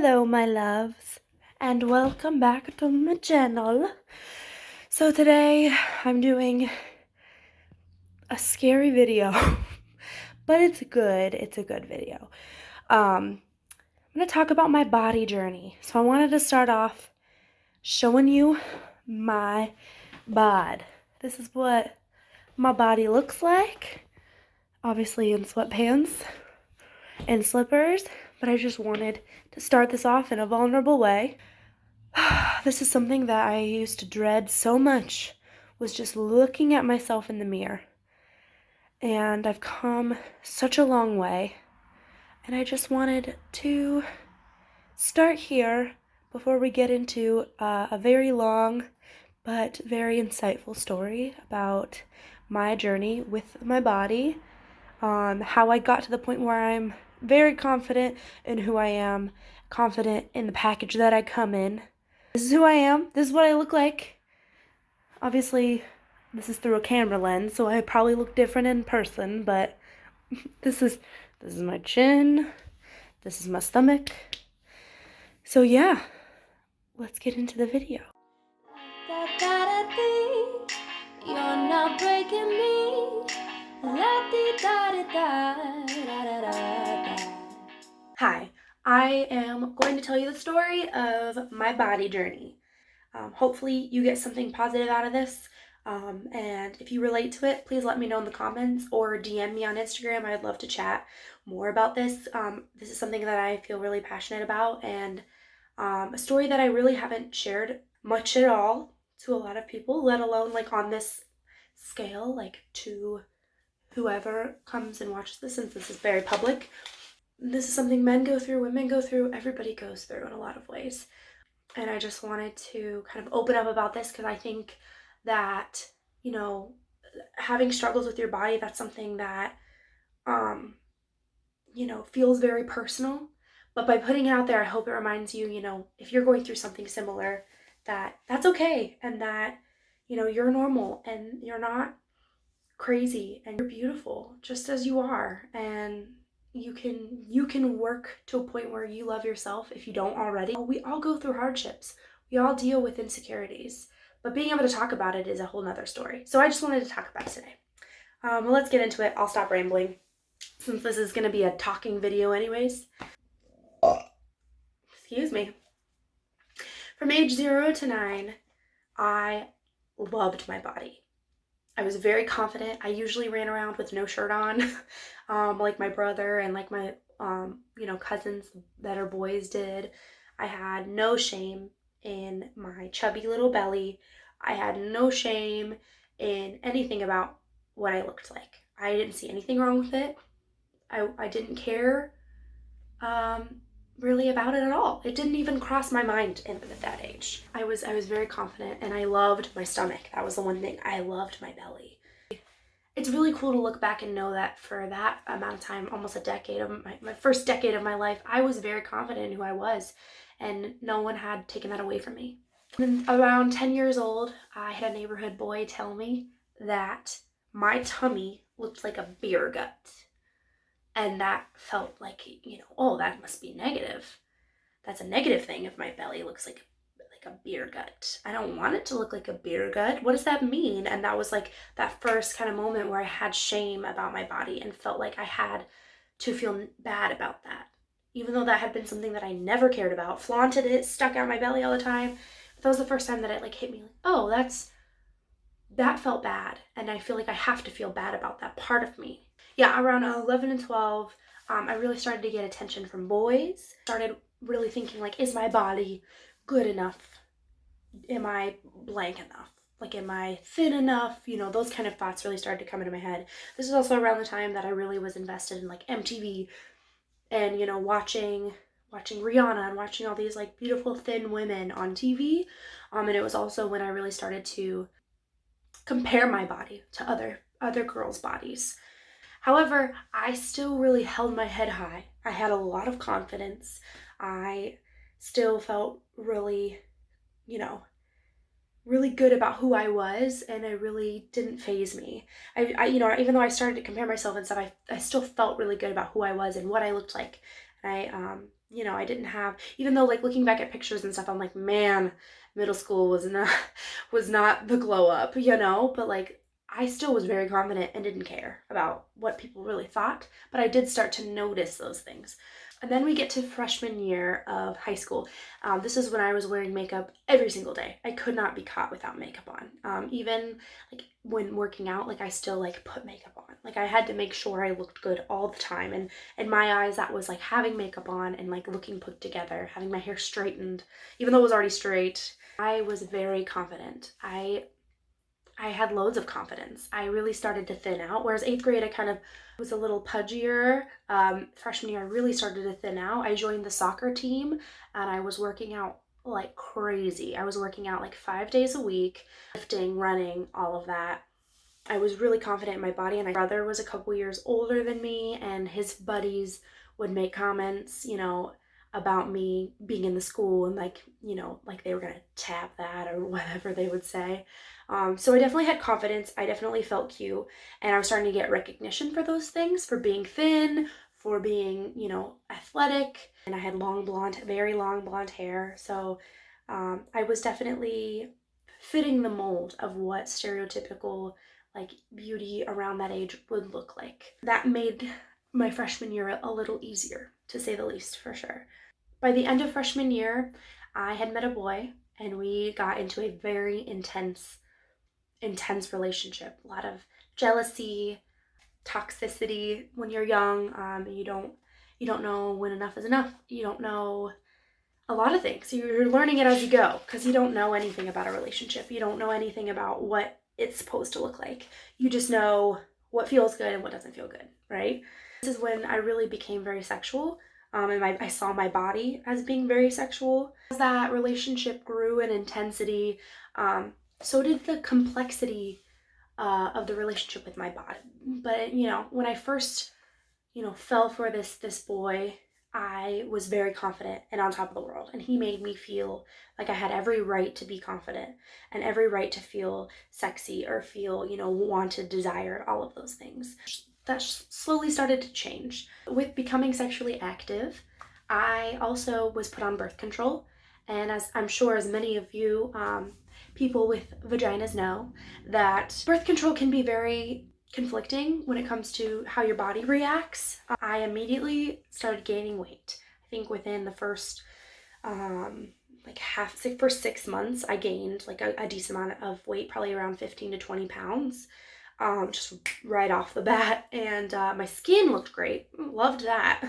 Hello my loves, and welcome back to my channel. So today I'm doing a scary video, but it's a good video. I'm gonna talk about my body journey. So I wanted to start off showing you my bod. This is what my body looks like, obviously in sweatpants and slippers, but I just wanted to start this off in a vulnerable way. This is something that I used to dread so much, was just looking at myself in the mirror. And I've come such a long way, and I just wanted to start here before we get into a very long but very insightful story about my journey with my body, how I got to the point where I'm very confident in who I am, confident in the package that I come in. This is who I am. This is what I look like. Obviously, this is through a camera lens, so I probably look different in person, but this is my chin. This is my stomach. So yeah, let's get into the video. You're not breaking me. Hi, I am going to tell you the story of my body journey. Hopefully you get something positive out of this, and if you relate to it, please let me know in the comments or DM me on Instagram. I'd love to chat more about this. This is something that I feel really passionate about, and a story that I really haven't shared much at all to a lot of people, let alone like on this scale, like to whoever comes and watches this, since this is very public. This is something men go through, women go through, everybody goes through in a lot of ways. And I just wanted to kind of open up about this because I think that, you know, having struggles with your body, that's something that, feels very personal. But by putting it out there, I hope it reminds you, if you're going through something similar, that that's okay, and that, you're normal and you're not crazy and you're beautiful just as you are. And you can work to a point where you love yourself if you don't already. We all go through hardships. We all deal with insecurities, but being able to talk about it is a whole nother story. So I just wanted to talk about it today. Well, let's get into it. I'll stop rambling since this is going to be a talking video anyways. Excuse me. From age 0 to 9, I loved my body. I was very confident. I usually ran around with no shirt on, like my brother and like my, cousins that are boys did. I had no shame in my chubby little belly. I had no shame in anything about what I looked like. I didn't see anything wrong with it. I didn't care really about it at all. It didn't even cross my mind at that age. I was very confident, and I loved my stomach. That was the one thing. I loved my belly. It's really cool to look back and know that for that amount of time, almost a decade of my first decade of my life, I was very confident in who I was, and no one had taken that away from me. And then around 10 years old, I had a neighborhood boy tell me that my tummy looked like a beer gut. And that felt like, oh, that must be negative. That's a negative thing if my belly looks like a beer gut. I don't want it to look like a beer gut. What does that mean? And that was like that first kind of moment where I had shame about my body and felt like I had to feel bad about that. Even though that had been something that I never cared about, flaunted it, stuck out my belly all the time. But that was the first time that it hit me like, oh, that felt bad. And I feel like I have to feel bad about that part of me. Yeah, around 11 and 12, I really started to get attention from boys. Started really thinking like, is my body good enough? Am I blank enough? Like, am I thin enough? Those kind of thoughts really started to come into my head. This is also around the time that I really was invested in like MTV and, watching Rihanna and watching all these like beautiful thin women on TV. And it was also when I really started to compare my body to other girls' bodies. However, I still really held my head high. I had a lot of confidence. I still felt really, really good about who I was, and it really didn't faze me. I even though I started to compare myself and stuff, I still felt really good about who I was and what I looked like. And I didn't have, even though like looking back at pictures and stuff, I'm like, man, middle school was not the glow up, but like I still was very confident and didn't care about what people really thought, but I did start to notice those things. And then we get to freshman year of high school. This is when I was wearing makeup every single day. I could not be caught without makeup on. Even like when working out, like I still like put makeup on. Like I had to make sure I looked good all the time. And in my eyes, that was like having makeup on and like looking put together, having my hair straightened, even though it was already straight. I was very confident. I had loads of confidence. I really started to thin out. Whereas eighth grade, I kind of was a little pudgier. Freshman year, I really started to thin out. I joined the soccer team and I was working out like crazy. I was working out like 5 days a week, lifting, running, all of that. I was really confident in my body, and my brother was a couple years older than me, and his buddies would make comments, about me being in the school and like, like they were gonna tap that or whatever they would say. So I definitely had confidence. I definitely felt cute, and I was starting to get recognition for those things, for being thin, for being, athletic, and I had very long blonde hair. So I was definitely fitting the mold of what stereotypical like beauty around that age would look like. That made my freshman year a little easier, to say the least, for sure. By the end of freshman year, I had met a boy and we got into a very intense relationship. A lot of jealousy, toxicity when you're young. You don't know when enough is enough. You don't know a lot of things. You're learning it as you go because you don't know anything about a relationship. You don't know anything about what it's supposed to look like. You just know what feels good and what doesn't feel good, right? This is when I really became very sexual. And I saw my body as being very sexual. As that relationship grew in intensity, so did the complexity of the relationship with my body. But when I first fell for this boy, I was very confident and on top of the world, and he made me feel like I had every right to be confident and every right to feel sexy or feel wanted, desired, all of those things. That slowly started to change with becoming sexually active. I also was put on birth control, and as I'm sure as many of you people with vaginas know, that birth control can be very conflicting when it comes to how your body reacts. I immediately started gaining weight. I think within the first first 6 months, I gained like a decent amount of weight, probably around 15 to 20 pounds. Just right off the bat, and my skin looked great. Loved that.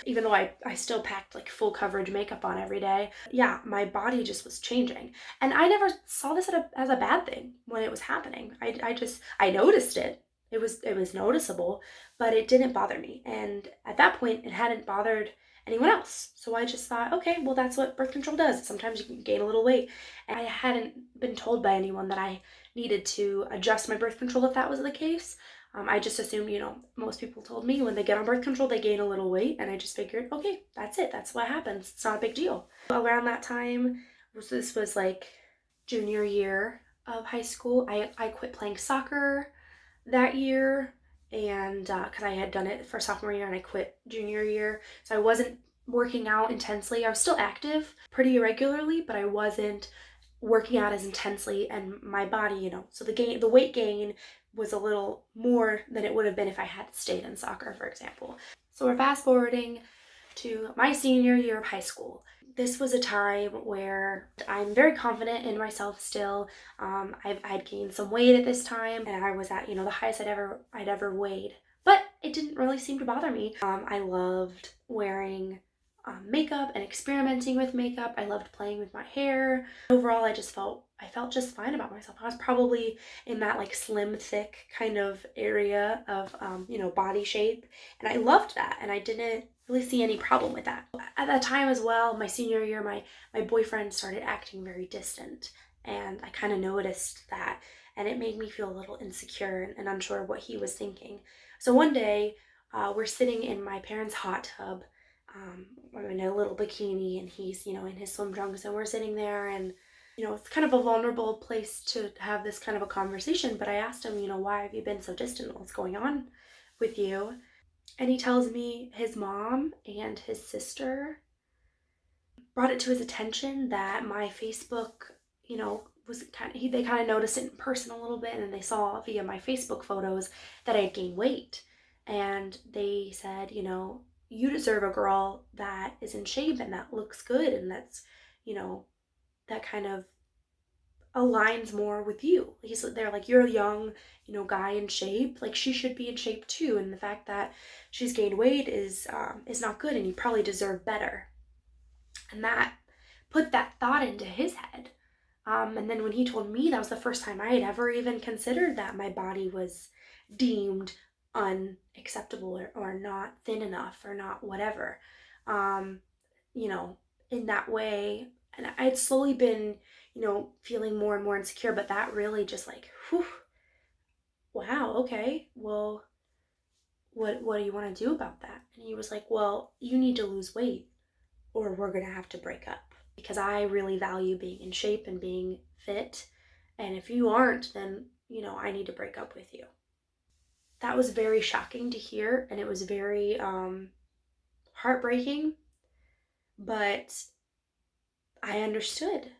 Even though I still packed like full coverage makeup on every day. Yeah, my body just was changing, and I never saw this as a bad thing when it was happening. I noticed it. It was noticeable, but it didn't bother me, and at that point it hadn't bothered anyone else. So I just thought, okay, well, that's what birth control does. Sometimes you can gain a little weight. And I hadn't been told by anyone that I needed to adjust my birth control if that was the case. I just assumed, most people told me when they get on birth control, they gain a little weight. And I just figured, okay, that's it. That's what happens. It's not a big deal. Around that time, this was like junior year of high school, I quit playing soccer that year, and because I had done it for sophomore year and I quit junior year, so I wasn't working out intensely. I was still active pretty irregularly, but I wasn't working out as intensely, and my body, so the weight gain was a little more than it would have been if I had stayed in soccer, for example. So we're fast forwarding to my senior year of high school. This was a time where I'm very confident in myself still. I'd gained some weight at this time, and I was at the highest I'd ever weighed. But it didn't really seem to bother me. I loved wearing makeup and experimenting with makeup. I loved playing with my hair. Overall, I felt just fine about myself. I was probably in that like slim, thick kind of area of body shape, and I loved that, and I didn't really see any problem with that. At that time as well, my senior year, my boyfriend started acting very distant, and I kind of noticed that, and it made me feel a little insecure and unsure what he was thinking. So one day, we're sitting in my parents' hot tub. I'm in a little bikini, and he's in his swim trunks, and we're sitting there, and it's kind of a vulnerable place to have this kind of a conversation. But I asked him, why have you been so distant? What's going on with you? And he tells me his mom and his sister brought it to his attention that my Facebook, they kind of noticed it in person a little bit, and they saw via my Facebook photos that I had gained weight. And they said, you deserve a girl that is in shape and that looks good and that's, that kind of aligns more with you. They're like, you're a young, guy in shape. Like, she should be in shape too. And the fact that she's gained weight is not good, and you probably deserve better. And that put that thought into his head. And then when he told me, that was the first time I had ever even considered that my body was deemed unacceptable or not thin enough or not whatever. In that way. And I had slowly been, feeling more and more insecure, but that really just like, whew, wow, okay, well, what do you want to do about that? And he was like, well, you need to lose weight or we're going to have to break up, because I really value being in shape and being fit. And if you aren't, then, I need to break up with you. That was very shocking to hear, and it was very heartbreaking, but I understood.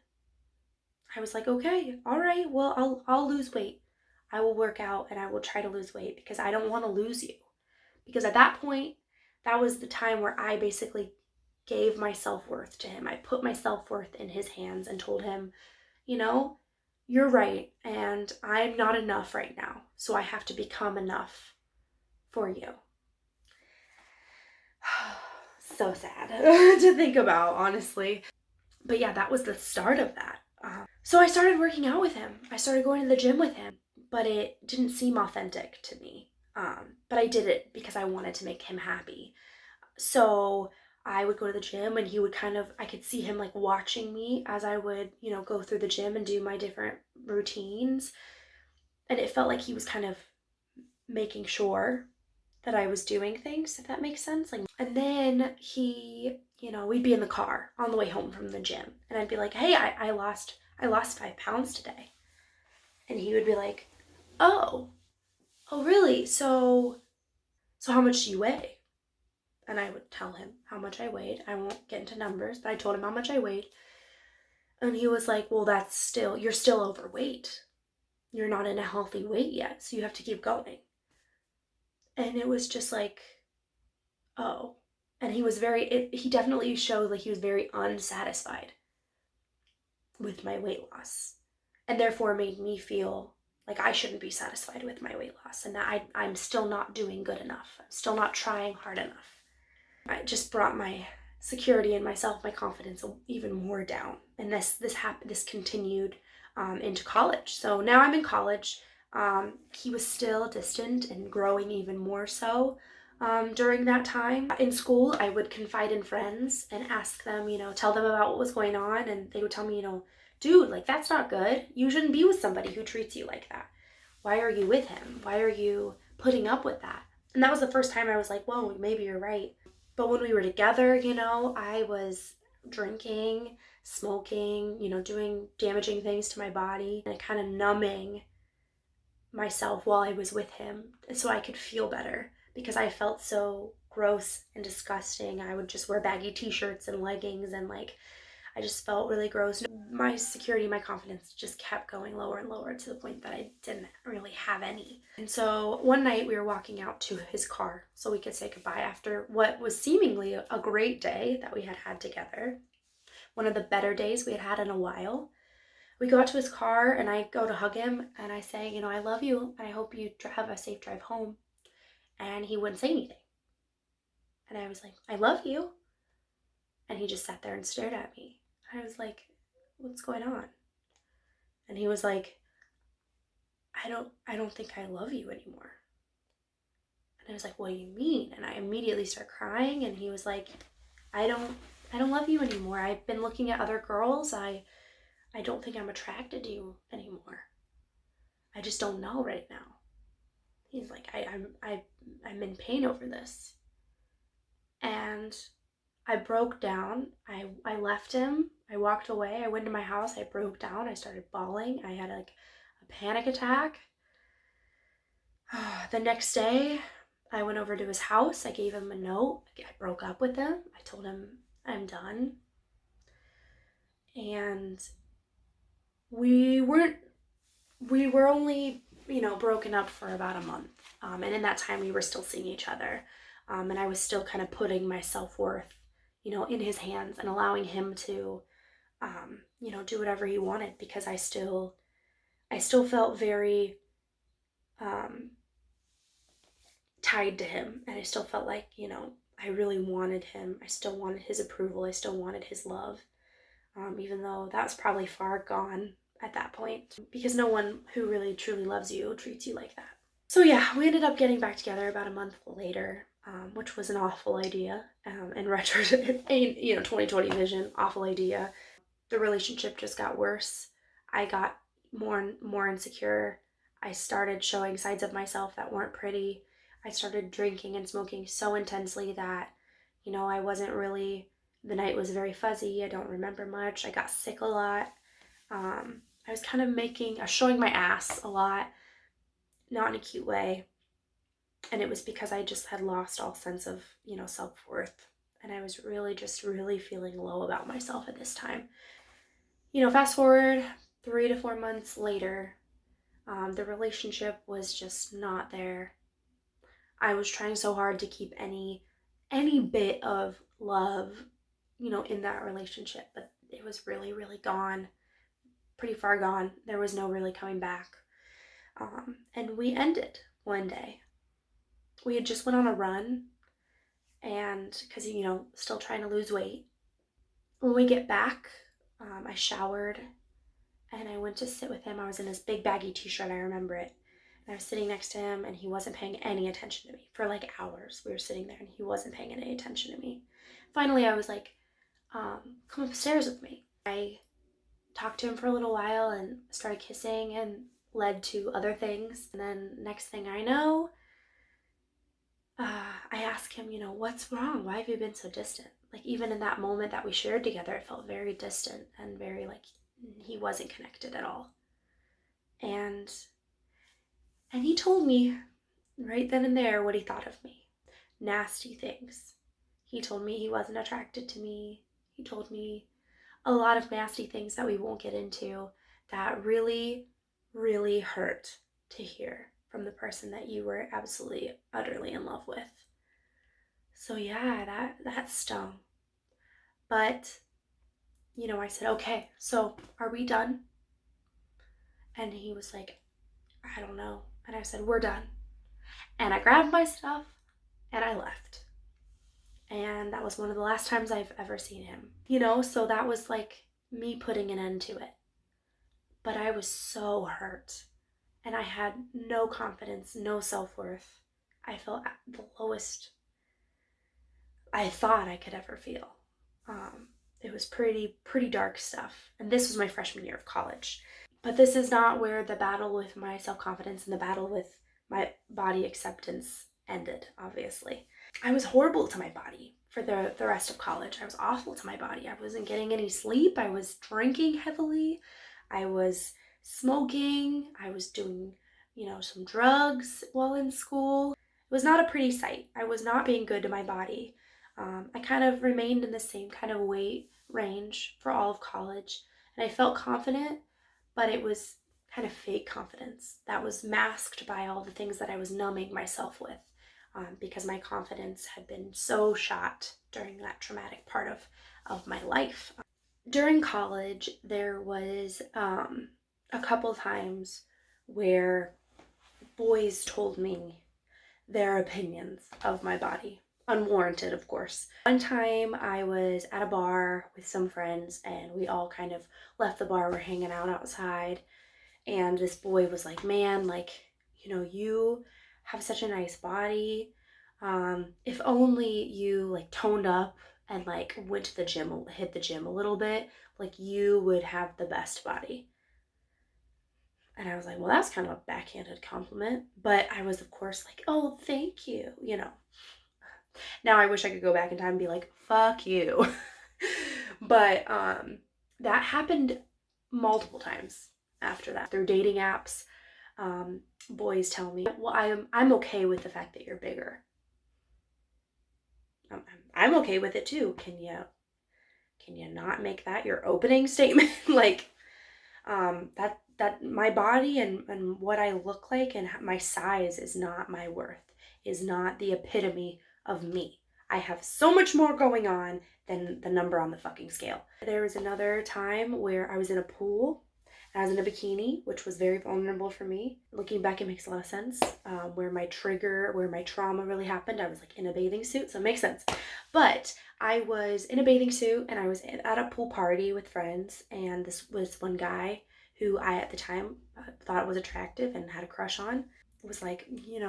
I was like, okay, all right, well, I'll lose weight. I will work out and I will try to lose weight because I don't want to lose you. Because at that point, that was the time where I basically gave my self-worth to him. I put my self-worth in his hands and told him, you're right, and I'm not enough right now, so I have to become enough for you. So sad to think about, honestly. But yeah, that was the start of that. So I started working out with him. I started going to the gym with him, but it didn't seem authentic to me. But I did it because I wanted to make him happy. So I would go to the gym, and he would I could see him like watching me as I would, go through the gym and do my different routines. And it felt like he was kind of making sure that I was doing things, if that makes sense. And then we'd be in the car on the way home from the gym, and I'd be like, hey, I lost 5 pounds today. And he would be like, oh really? So how much do you weigh? And I would tell him how much I weighed. I won't get into numbers, but I told him how much I weighed. And he was like, well, you're still overweight. You're not in a healthy weight yet, so you have to keep going. And it was just like, oh. And he definitely showed like he was very unsatisfied with my weight loss, and therefore made me feel like I shouldn't be satisfied with my weight loss, and that I'm still not doing good enough. I'm still not trying hard enough. It just brought my security in myself, my confidence even more down. And this continued into college. So now I'm in college. He was still distant and growing even more so during that time. In school, I would confide in friends and ask them, tell them about what was going on. And they would tell me, dude, like, that's not good. You shouldn't be with somebody who treats you like that. Why are you with him? Why are you putting up with that? And that was the first time I was like, whoa, maybe you're right. But when we were together, I was drinking, smoking, doing damaging things to my body, and kind of numbing myself while I was with him so I could feel better, because I felt so gross and disgusting. I would just wear baggy t-shirts and leggings, and I just felt really gross. My security, my confidence just kept going lower and lower to the point that I didn't really have any. And so one night we were walking out to his car so we could say goodbye after what was seemingly a great day that we had together. One of the better days we had had in a while. We go out to his car, and I go to hug him, and I say, I love you, and I hope you have a safe drive home. And he wouldn't say anything. And I was like, I love you. And he just sat there and stared at me. I was like, what's going on? And he was like, I don't think I love you anymore. And I was like, what do you mean? And I immediately start crying, and he was like, I don't love you anymore. I've been looking at other girls. I don't think I'm attracted to you anymore. I just don't know right now. He's like, I'm in pain over this. And I broke down. I left him. I walked away. I went to my house. I broke down. I started bawling. I had a panic attack. The next day, I went over to his house. I gave him a note. I broke up with him. I told him I'm done. And we were only, broken up for about a month. And in that time, we were still seeing each other. And I was still kind of putting my self-worth, in his hands and allowing him to, do whatever he wanted, because I still felt very um, tied to him. And I still felt like, I really wanted him. I still wanted his approval. I still wanted his love. Even though that's probably far gone at that point, because no one who really truly loves you treats you like that. So yeah, we ended up getting back together about a month later, which was an awful idea. In retrospect, 2020 vision, awful idea. The relationship just got worse. I got more and more insecure. I started showing sides of myself that weren't pretty. I started drinking and smoking so intensely that, I wasn't really, the night was very fuzzy. I don't remember much. I got sick a lot. I was kind of showing my ass a lot, not in a cute way. And it was because I just had lost all sense of, self-worth. And I was really just really feeling low about myself at this time. Fast forward 3 to 4 months later, the relationship was just not there. I was trying so hard to keep any bit of love, in that relationship, but it was really, really gone, pretty far gone. There was no really coming back. And we ended one day. We had just went on a run, and because, still trying to lose weight. When we get back, I showered and I went to sit with him. I was in this big baggy t-shirt, I remember it. And I was sitting next to him, and he wasn't paying any attention to me. For like hours, we were sitting there, and he wasn't paying any attention to me. Finally, I was like, come upstairs with me. I talked to him for a little while and started kissing, and led to other things. And then next thing I know, I asked him, what's wrong? Why have you been so distant? Like, even in that moment that we shared together, it felt very distant and very like he wasn't connected at all. And he told me right then and there what he thought of me. Nasty things. He told me he wasn't attracted to me. He told me a lot of nasty things that we won't get into, that really, really hurt to hear from the person that you were absolutely, utterly in love with. So yeah, that stung. But, I said, okay, so are we done? And he was like, I don't know. And I said, we're done. And I grabbed my stuff and I left. And that was one of the last times I've ever seen him. So that was like me putting an end to it. But I was so hurt. And I had no confidence, no self-worth. I felt at the lowest I thought I could ever feel. It was pretty dark stuff. And this was my freshman year of college. But this is not where the battle with my self-confidence and the battle with my body acceptance ended, obviously. I was horrible to my body for the rest of college. I was awful to my body. I wasn't getting any sleep. I was drinking heavily. I was smoking. I was doing, some drugs while in school. It was not a pretty sight. I was not being good to my body. I kind of remained in the same kind of weight range for all of college. And I felt confident, but it was kind of fake confidence that was masked by all the things that I was numbing myself with, because my confidence had been so shot during that traumatic part of my life. During college, there was a couple times where boys told me their opinions of my body. Unwarranted, of course. One time I was at a bar with some friends, and we all kind of left the bar. We're hanging out outside, and this boy was like, man, like, you have such a nice body. If only you like toned up and like went to the gym, hit the gym a little bit, like you would have the best body. And I was like, well, that's kind of a backhanded compliment. But I was, of course, like, oh, thank you, Now I wish I could go back in time and be like, fuck you. But that happened multiple times after that. Through dating apps, boys tell me, well, I'm okay with the fact that you're bigger. I'm okay with it too. Can you Can you not make that your opening statement? Like, that my body and what I look like and my size is not my worth, is not the epitome of me. I have so much more going on than the number on the fucking scale. There was another time where I was in a pool and I was in a bikini, which was very vulnerable for me. Looking back, it makes a lot of sense. Where my trauma really happened, I was like in a bathing suit, so it makes sense. But I was in a bathing suit and I was at a pool party with friends, and this was one guy who I at the time thought was attractive and had a crush on. Was like, you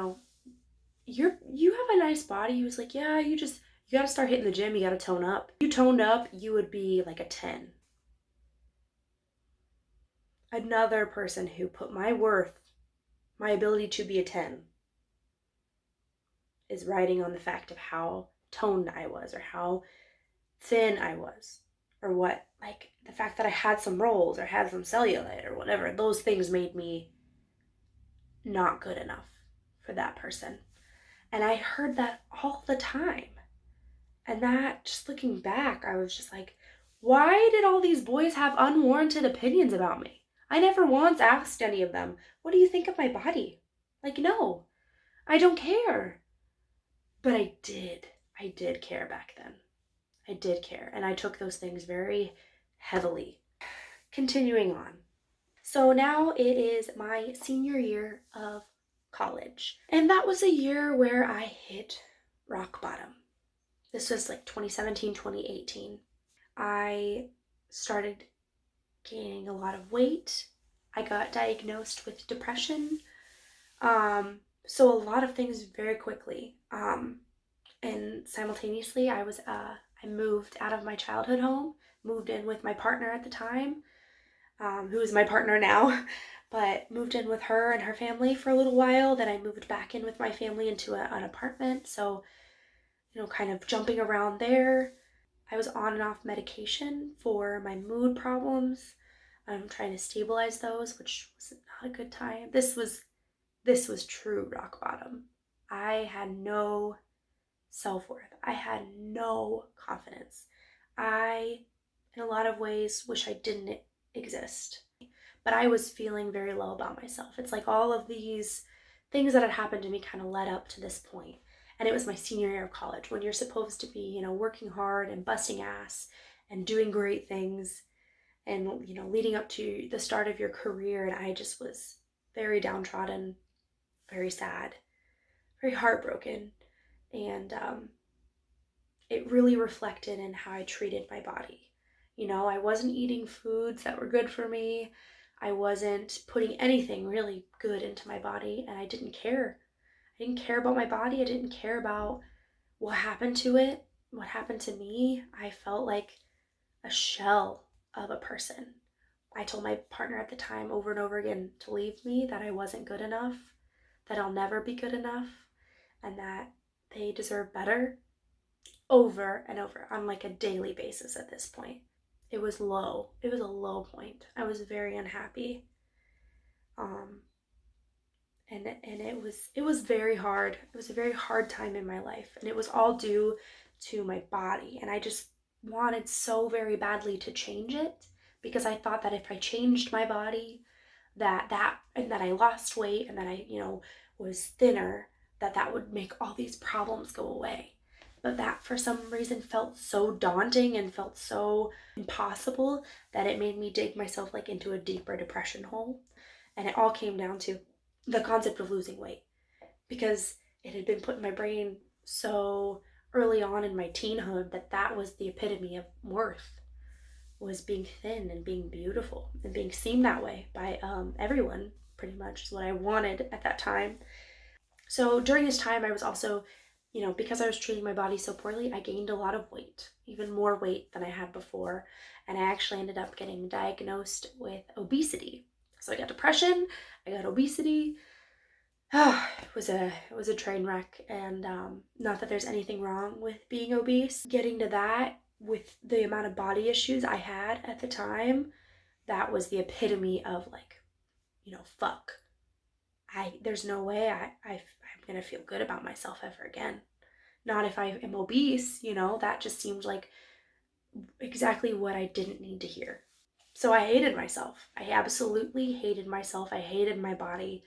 have a nice body. He was like, yeah, you gotta start hitting the gym, you gotta tone up. If you toned up, you would be like a 10. Another person who put my worth, my ability to be a 10, is writing on the fact of how toned I was or how thin I was, or what, like the fact that I had some rolls or had some cellulite or whatever. Those things made me not good enough for that person. And I heard that all the time. And that, just looking back, I was just like, why did all these boys have unwarranted opinions about me? I never once asked any of them, what do you think of my body? Like, no, I don't care. But I did care back then. I did care. And I took those things very heavily. Continuing on. So now it is my senior year of college. And that was a year where I hit rock bottom. This was like 2017, 2018. I started gaining a lot of weight. I got diagnosed with depression. So a lot of things very quickly. And simultaneously, I moved out of my childhood home, moved in with my partner at the time, who is my partner now, but moved in with her and her family for a little while. Then I moved back in with my family into an apartment. So, kind of jumping around there. I was on and off medication for my mood problems. I'm trying to stabilize those, which was not a good time. This was true rock bottom. I had no self-worth. I had no confidence. I, in a lot of ways, wish I didn't exist. But I was feeling very low about myself. It's like all of these things that had happened to me kind of led up to this point. And it was my senior year of college, when you're supposed to be, working hard and busting ass and doing great things and, leading up to the start of your career. And I just was very downtrodden, very sad, very heartbroken. And it really reflected in how I treated my body. I wasn't eating foods that were good for me. I wasn't putting anything really good into my body, and I didn't care. I didn't care about my body. I didn't care about what happened to it, what happened to me. I felt like a shell of a person. I told my partner at the time over and over again to leave me, that I wasn't good enough, that I'll never be good enough, and that they deserve better, over and over on like a daily basis at this point. It was low. It was a low point. I was very unhappy. And it was very hard. It was a very hard time in my life, and it was all due to my body. And I just wanted so very badly to change it, because I thought that if I changed my body, that I lost weight and that I, was thinner, that would make all these problems go away. But that for some reason felt so daunting and felt so impossible that it made me dig myself like into a deeper depression hole. And it all came down to the concept of losing weight, because it had been put in my brain so early on in my teenhood that was the epitome of worth, was being thin and being beautiful and being seen that way by everyone, pretty much is what I wanted at that time. So during this time, I was also, because I was treating my body so poorly, I gained a lot of weight, even more weight than I had before. And I actually ended up getting diagnosed with obesity. So I got depression, I got obesity. It was a train wreck. And not that there's anything wrong with being obese. Getting to that, with the amount of body issues I had at the time, that was the epitome of like, fuck. There's no way I'm gonna feel good about myself ever again. Not if I am obese, that just seemed like exactly what I didn't need to hear. So I hated myself. I absolutely hated myself. I hated my body.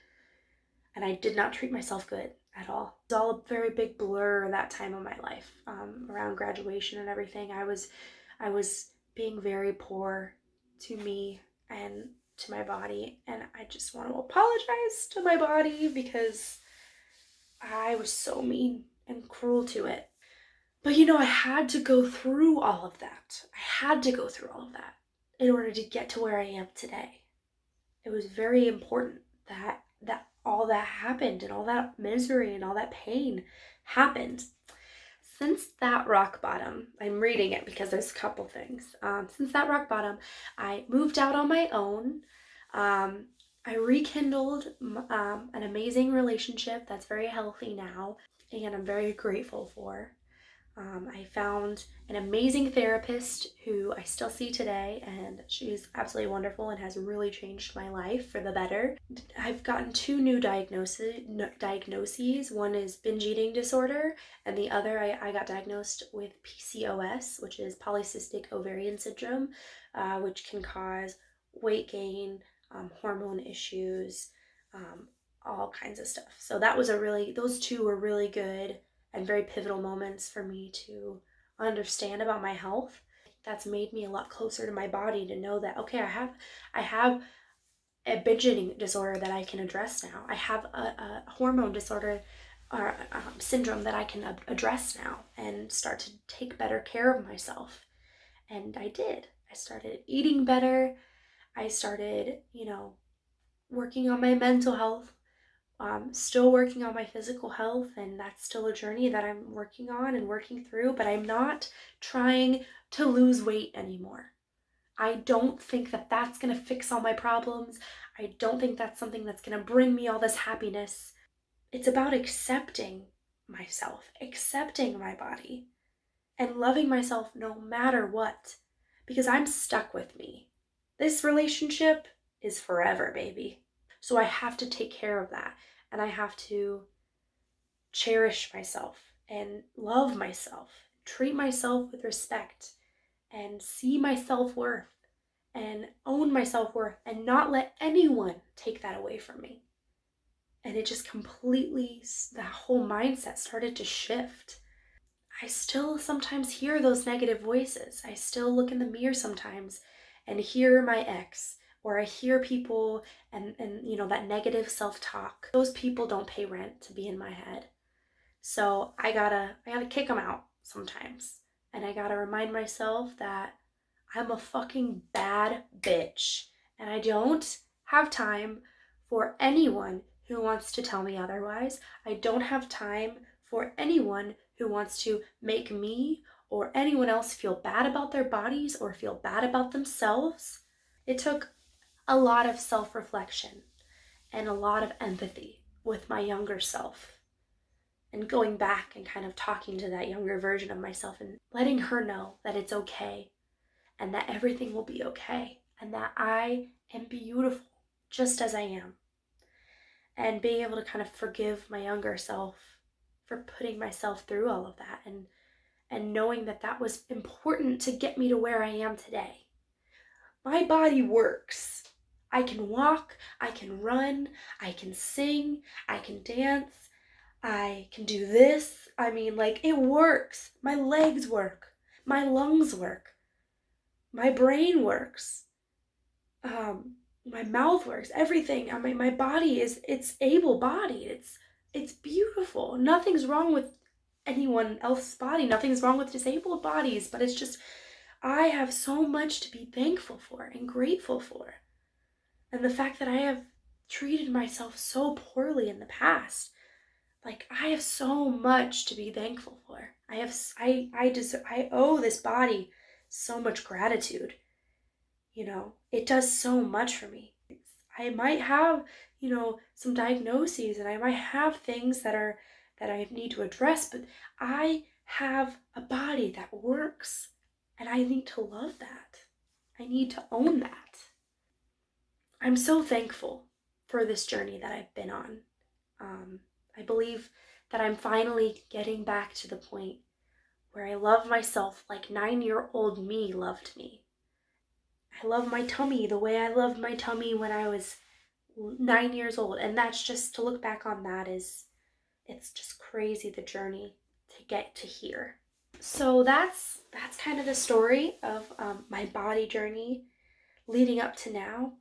And I did not treat myself good at all. It was all a very big blur that time of my life, around graduation and everything. I was being very poor to me and to my body, and I just want to apologize to my body because I was so mean and cruel to it. But I had to go through all of that. I had to go through all of that in order to get to where I am today. It was very important that all that happened and all that misery and all that pain happened. Since that rock bottom, I'm reading it because there's a couple things. Since that rock bottom, I moved out on my own. I rekindled an amazing relationship that's very healthy now, and I'm very grateful for. I found an amazing therapist who I still see today, and she's absolutely wonderful and has really changed my life for the better. I've gotten 2 new diagnoses. One is binge eating disorder, and the other I got diagnosed with PCOS, which is polycystic ovarian syndrome, which can cause weight gain, hormone issues, all kinds of stuff. So those 2 were really good and very pivotal moments for me to understand about my health. That's made me a lot closer to my body to know that, okay, I have a binge eating disorder that I can address now. I have a hormone disorder or syndrome that I can address now and start to take better care of myself. And I did. I started eating better. I started, working on my mental health. Still working on my physical health, and that's still a journey that I'm working on and working through, but I'm not trying to lose weight anymore. I don't think that that's going to fix all my problems. I don't think that's something that's going to bring me all this happiness. It's about accepting myself, accepting my body, and loving myself no matter what, because I'm stuck with me. This relationship is forever, baby. So I have to take care of that, and I have to cherish myself and love myself, treat myself with respect, and see my self-worth and own my self-worth and not let anyone take that away from me. And it just completely, that whole mindset started to shift. I still sometimes hear those negative voices. I still look in the mirror sometimes and hear my ex, or I hear people and that negative self-talk. Those people don't pay rent to be in my head. So I gotta kick them out sometimes. And I gotta remind myself that I'm a fucking bad bitch. And I don't have time for anyone who wants to tell me otherwise. I don't have time for anyone who wants to make me or anyone else feel bad about their bodies or feel bad about themselves. It took a lot of self-reflection and a lot of empathy with my younger self, and going back and kind of talking to that younger version of myself and letting her know that it's okay and that everything will be okay and that I am beautiful just as I am. And being able to kind of forgive my younger self for putting myself through all of that, and knowing that that was important to get me to where I am today. My body works. I can walk, I can run, I can sing, I can dance, I can do this. I mean, like, it works. My legs work. My lungs work. My brain works. My mouth works. Everything. I mean, my body it's able-bodied. It's beautiful. Nothing's wrong with anyone else's body. Nothing's wrong with disabled bodies, but it's just, I have so much to be thankful for and grateful for. And the fact that I have treated myself so poorly in the past, like, I have so much to be thankful for. I owe this body so much gratitude. It does so much for me. I might have, some diagnoses, and I might have things that I need to address, but I have a body that works, and I need to love that. I need to own that. I'm so thankful for this journey that I've been on. I believe that I'm finally getting back to the point where I love myself like 9-year-old me loved me. I love my tummy the way I loved my tummy when I was 9 years old. And that's just, to look back on that is, it's just crazy, the journey to get to here. So that's kind of the story of my body journey leading up to now.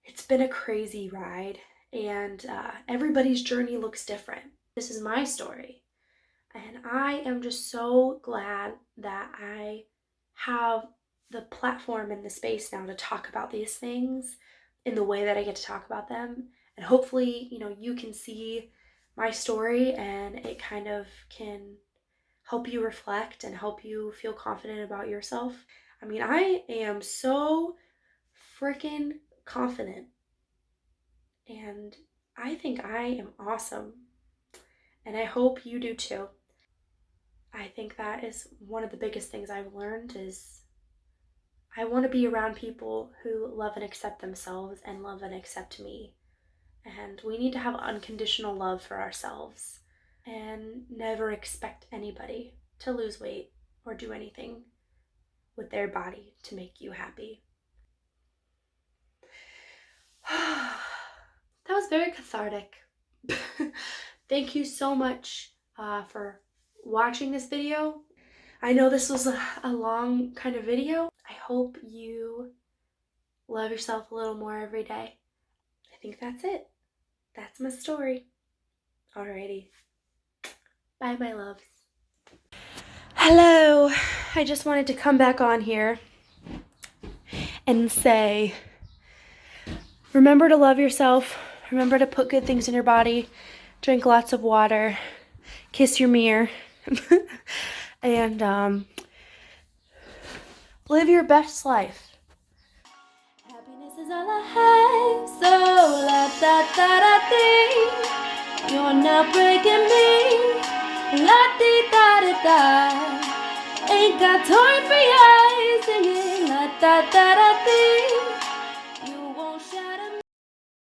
It's been a crazy ride, and everybody's journey looks different. This is my story, and I am just so glad that I have the platform and the space now to talk about these things in the way that I get to talk about them. And hopefully, you can see my story and it kind of can help you reflect and help you feel confident about yourself. I mean, I am so freaking confident, and I think I am awesome, and I hope you do too. I think that is one of the biggest things I've learned is I want to be around people who love and accept themselves and love and accept me. And we need to have unconditional love for ourselves and never expect anybody to lose weight or do anything with their body to make you happy. That was very cathartic. Thank you so much for watching this video. I know this was a long kind of video. I hope you love yourself a little more every day. I think that's it. That's my story. Alrighty. Bye, my loves. Hello. I just wanted to come back on here and say, remember to love yourself. Remember to put good things in your body. Drink lots of water. Kiss your mirror. And live your best life. Happiness is all I have, so la-da-da-da-dee. You're not breaking me, la-dee-da-da-da. Ain't got time for you, singing la-da-da-da-dee.